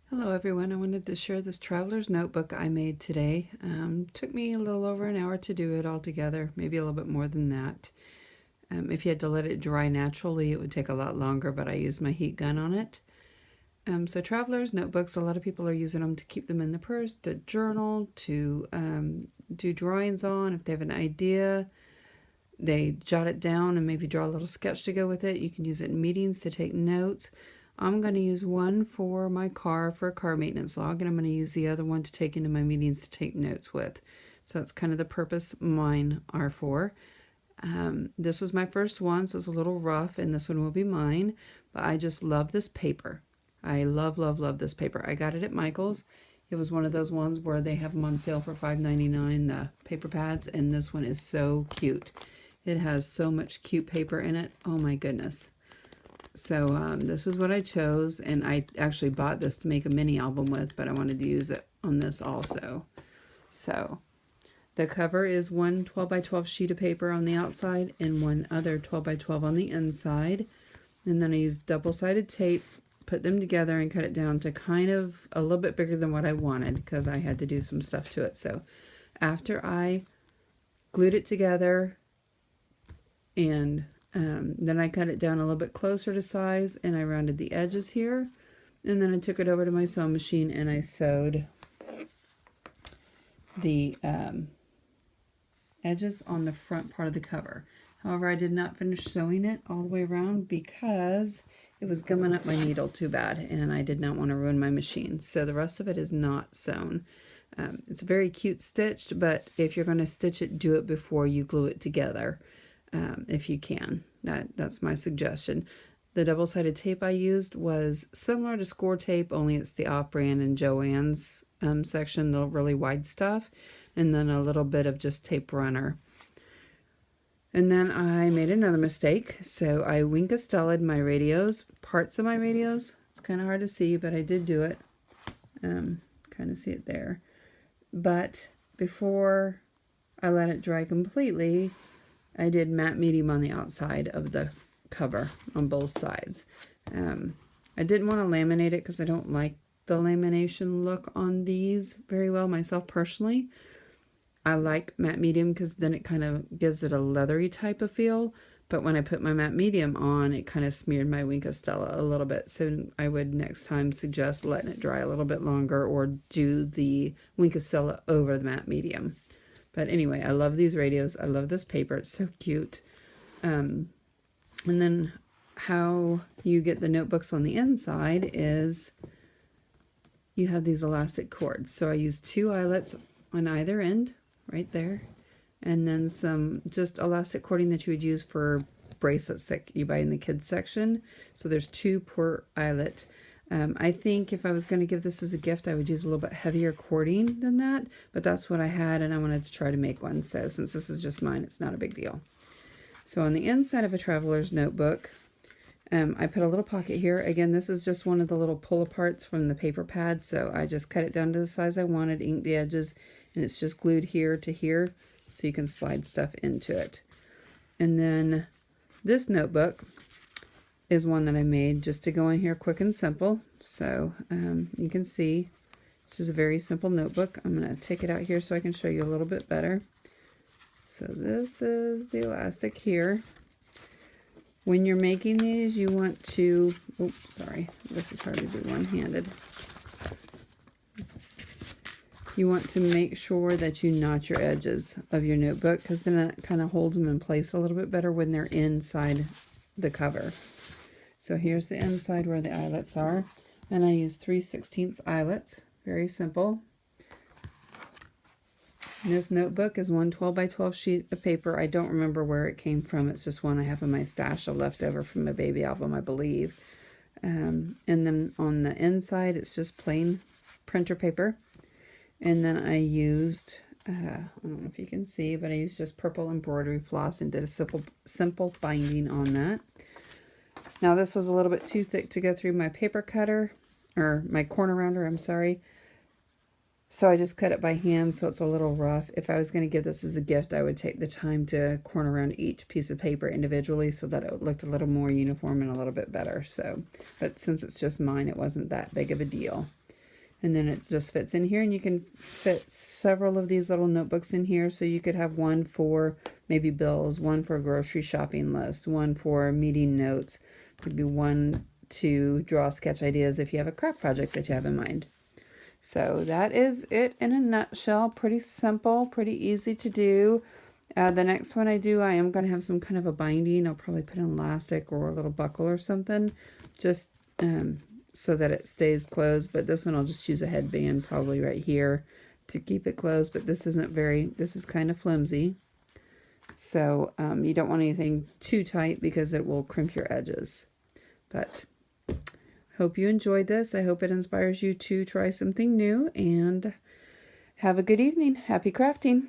Hello everyone, I wanted to share this traveler's notebook I made today. Took me a little over an hour to do it all together, maybe a little bit more than that. If you had to let it dry naturally, it would take a lot longer, but I used my heat gun on it. So traveler's notebooks, a lot of people are using them to keep them in the purse, to journal, to do drawings on. If they have an idea, they jot it down and maybe draw a little sketch to go with it. You can use it in meetings to take notes. I'm going to use one for my car for a car maintenance log, and I'm going to use the other one to take into my meetings to take notes with. So that's kind of the purpose mine are for. This was my first one, so it's a little rough, and this one will be mine. But I just love this paper. I love, love, love this paper. I got it at Michael's. It was one of those ones where they have them on sale for $5.99, the paper pads, and this one is so cute. It has so much cute paper in it. Oh my goodness. So this is what I chose, and I actually bought this to make a mini album with, but I wanted to use it on this also. So the cover is one 12 by 12 sheet of paper on the outside and one other 12 by 12 on the inside. And then I used double-sided tape, put them together and cut it down to kind of a little bit bigger than what I wanted because I had to do some stuff to it. So after I glued it together and then I cut it down a little bit closer to size and I rounded the edges here. And then I took it over to my sewing machine and I sewed the edges on the front part of the cover. However, I did not finish sewing it all the way around because it was gumming up my needle too bad and I did not want to ruin my machine. So the rest of it is not sewn. It's very cute stitched, but if you're going to stitch it, do it before you glue it together. If you can. That's my suggestion. The double-sided tape I used was similar to score tape, only it's the off-brand and Joann's section, the really wide stuff, and then a little bit of just tape runner. And then I made another mistake, so I Wink-a-Stellaed my radios, parts of my radios. It's kind of hard to see, but I did do it. Kind of see it there. But before I let it dry completely, I did matte medium on the outside of the cover on both sides. I didn't want to laminate it because I don't like the lamination look on these very well myself personally. I like matte medium because then it kind of gives it a leathery type of feel. But when I put my matte medium on, it kind of smeared my Wink-a-Stella a little bit. So I would next time suggest letting it dry a little bit longer or do the Wink-a-Stella over the matte medium. But anyway, I love these radios. I love this paper. It's so cute. And then how you get the notebooks on the inside is you have these elastic cords. So I used 2 eyelets on either end, right there. And then some just elastic cording that you would use for bracelets that you buy in the kids section. So there's 2 per eyelet. I think if I was going to give this as a gift, I would use a little bit heavier cording than that, but that's what I had and I wanted to try to make one. So since this is just mine, it's not a big deal. So on the inside of a traveler's notebook, I put a little pocket here. Again, this is just one of the little pull aparts from the paper pad. So I just cut it down to the size I wanted, inked the edges, and it's just glued here to here so you can slide stuff into it. And then this notebook is one that I made just to go in here quick and simple. So you can see it's just a very simple notebook. I'm going to take it out here so I can show you a little bit better. So this is the elastic here. When you're making these, you want to, oops, sorry, this is hard to do one-handed. You want to make sure that you notch your edges of your notebook because then it kind of holds them in place a little bit better when they're inside the cover. So here's the inside where the eyelets are, and I use 3/16 eyelets, very simple. And this notebook is one 12 by 12 sheet of paper. I don't remember where it came from. It's just one I have in my stash, a leftover from my baby album, I believe. And then on the inside, it's just plain printer paper. And then I used, I don't know if you can see, but I used just purple embroidery floss and did a simple binding on that. Now this was a little bit too thick to go through my paper cutter, or my corner rounder, I'm sorry. So I just cut it by hand so it's a little rough. If I was going to give this as a gift, I would take the time to corner around each piece of paper individually so that it looked a little more uniform and a little bit better. So, but since it's just mine, it wasn't that big of a deal. And then it just fits in here, and you can fit several of these little notebooks in here. So you could have one for maybe bills, one for a grocery shopping list, one for meeting notes, maybe one to draw sketch ideas if you have a craft project that you have in mind. So that is it in a nutshell. Pretty simple, pretty easy to do. The next one I do, I am going to have some kind of a binding. I'll probably put an elastic or a little buckle or something, just so that it stays closed. But this one I'll just use a headband probably right here to keep it closed. But this is kind of flimsy. So you don't want anything too tight because it will crimp your edges. But hope you enjoyed this. I hope it inspires you to try something new, and have a good evening. Happy crafting.